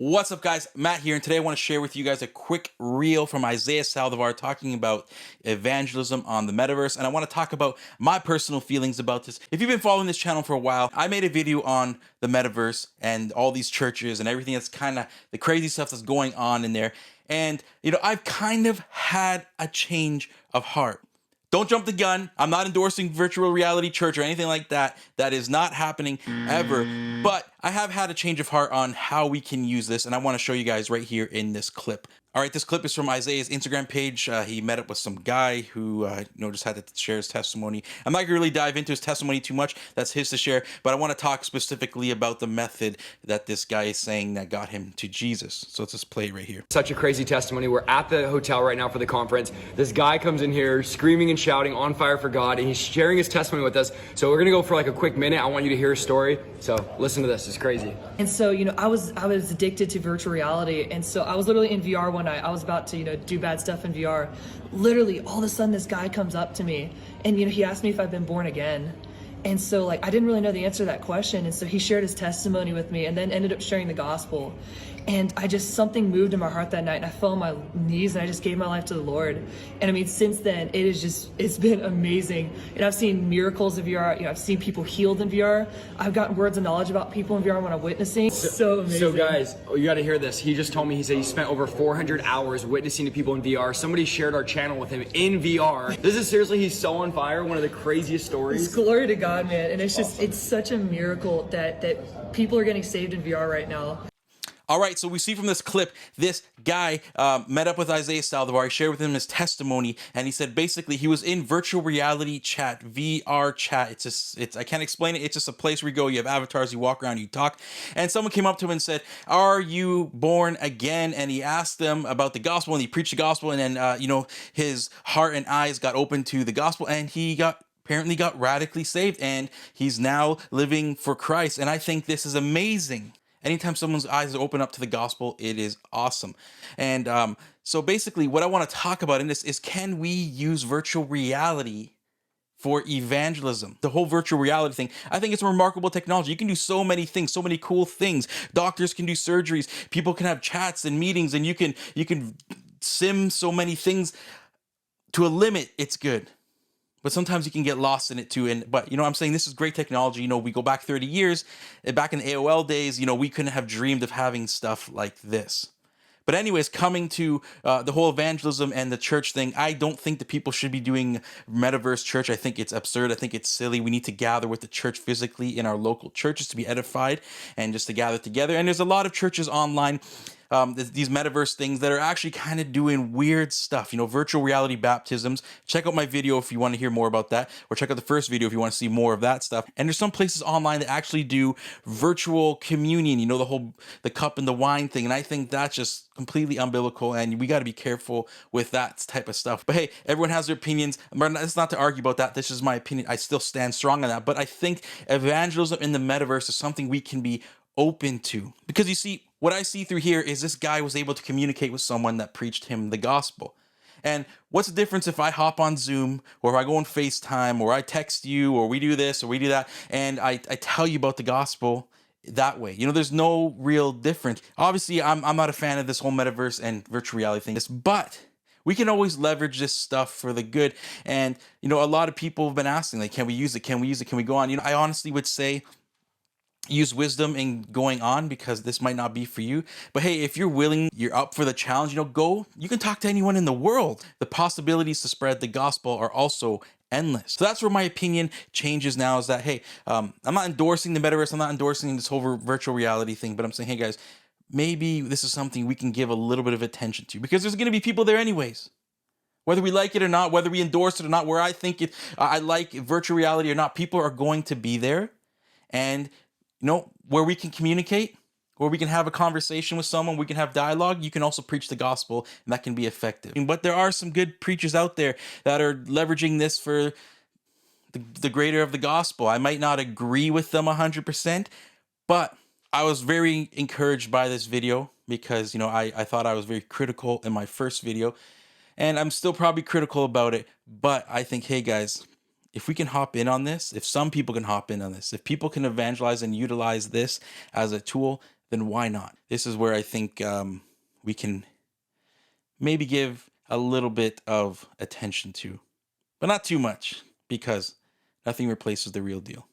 What's up, guys? Matt here, and today I want to share with you guys a quick reel from Isaiah Saldivar talking about evangelism on the metaverse. And I want to talk about my personal feelings about this. If you've been following this channel for a while, I made a video on the metaverse and all these churches and everything that's kind of the crazy stuff that's going on in there. And, I've kind of had a change of heart. Don't jump the gun. I'm not endorsing virtual reality church or anything like that. That is not happening ever. But I have had a change of heart on how we can use this, and I want to show you guys right here in this clip. All right, this clip is from Isaiah's Instagram page. He met up with some guy who, just had to share his testimony. I'm not going to really dive into his testimony too much. That's his to share. But I want to talk specifically about the method that this guy is saying that got him to Jesus. So let's just play it right here. Such a crazy testimony. We're at the hotel right now for the conference. This guy comes in here screaming and shouting, on fire for God, and he's sharing his testimony with us. So we're going to go for like a quick minute. I want you to hear his story. So listen to this. It's crazy. And so, I was addicted to virtual reality. And so I was literally in VR one night. I was about to, do bad stuff in VR. Literally, all of a sudden, this guy comes up to me and, he asked me if I've been born again. And so, I didn't really know the answer to that question. And so he shared his testimony with me and then ended up sharing the gospel. And something moved in my heart that night, and I fell on my knees and I just gave my life to the Lord. And since then, it's been amazing. And I've seen miracles in VR. I've seen people healed in VR. I've gotten words of knowledge about people in VR when I'm witnessing. So amazing. So guys, you got to hear this. He just told me, he said he spent over 400 hours witnessing to people in VR. Somebody shared our channel with him in VR. This is seriously, he's so on fire. One of the craziest stories. It's glory to God, man. And it's such a miracle that people are getting saved in VR right now. All right, so we see from this clip, this guy met up with Isaiah Saldivar. He shared with him his testimony, and he said basically he was in virtual reality chat, VR chat. It's I can't explain it. It's just a place where you go, you have avatars, you walk around, you talk. And someone came up to him and said, "Are you born again?" And he asked them about the gospel, and he preached the gospel, and then his heart and eyes got open to the gospel, and he apparently got radically saved, and he's now living for Christ. And I think this is amazing. Anytime someone's eyes open up to the gospel, it is awesome. And so basically what I want to talk about in this is, can we use virtual reality for evangelism? The whole virtual reality thing, I think it's a remarkable technology. You can do so many things, so many cool things. Doctors can do surgeries. People can have chats and meetings, and you can sim so many things. To a limit, it's good. But sometimes you can get lost in it too. But I'm saying this is great technology. We go back 30 years, back in the AOL days, we couldn't have dreamed of having stuff like this. But anyways, coming to the whole evangelism and the church thing, I don't think that people should be doing metaverse church. I think it's absurd. I think it's silly. We need to gather with the church physically in our local churches to be edified and just to gather together. And there's a lot of churches online, these metaverse things that are actually kind of doing weird stuff, virtual reality baptisms. Check out my video if you want to hear more about that, or check out the first video if you want to see more of that stuff. And there's some places online that actually do virtual communion, the cup and the wine thing. And I think that's just completely unbiblical, and we got to be careful with that type of stuff. But hey, everyone has their opinions. It's not to argue about that. This is my opinion. I still stand strong on that. But I think evangelism in the metaverse is something we can be open to, because you see, what I see through here is this guy was able to communicate with someone that preached him the gospel. And what's the difference if I hop on Zoom, or if I go on FaceTime, or I text you, or we do this or we do that, and I tell you about the gospel that way? There's no real difference. Obviously, I'm not a fan of this whole metaverse and virtual reality thing, but we can always leverage this stuff for the good. And, a lot of people have been asking, can we use it? Can we use it? Can we go on? I honestly would say, use wisdom in going on, because this might not be for you. But hey, if you're willing, you're up for the challenge, go. You can talk to anyone in the world. The possibilities to spread the gospel are also endless. So that's where my opinion changes now, is that, hey, I'm not endorsing the metaverse. I'm not endorsing this whole virtual reality thing, but I'm saying, hey guys, maybe this is something we can give a little bit of attention to, because there's going to be people there anyways. Whether we like it or not, whether we endorse it or not, where I think I like virtual reality or not, people are going to be there. And where we can communicate, where we can have a conversation with someone, we can have dialogue, you can also preach the gospel, and that can be effective. But there are some good preachers out there that are leveraging this for the greater of the gospel. I might not agree with them 100%, but I was very encouraged by this video, because, I thought I was very critical in my first video, and I'm still probably critical about it. But I think, hey guys, if we can hop in on this, if some people can hop in on this, if people can evangelize and utilize this as a tool, then why not? This is where I think we can maybe give a little bit of attention to, but not too much, because nothing replaces the real deal.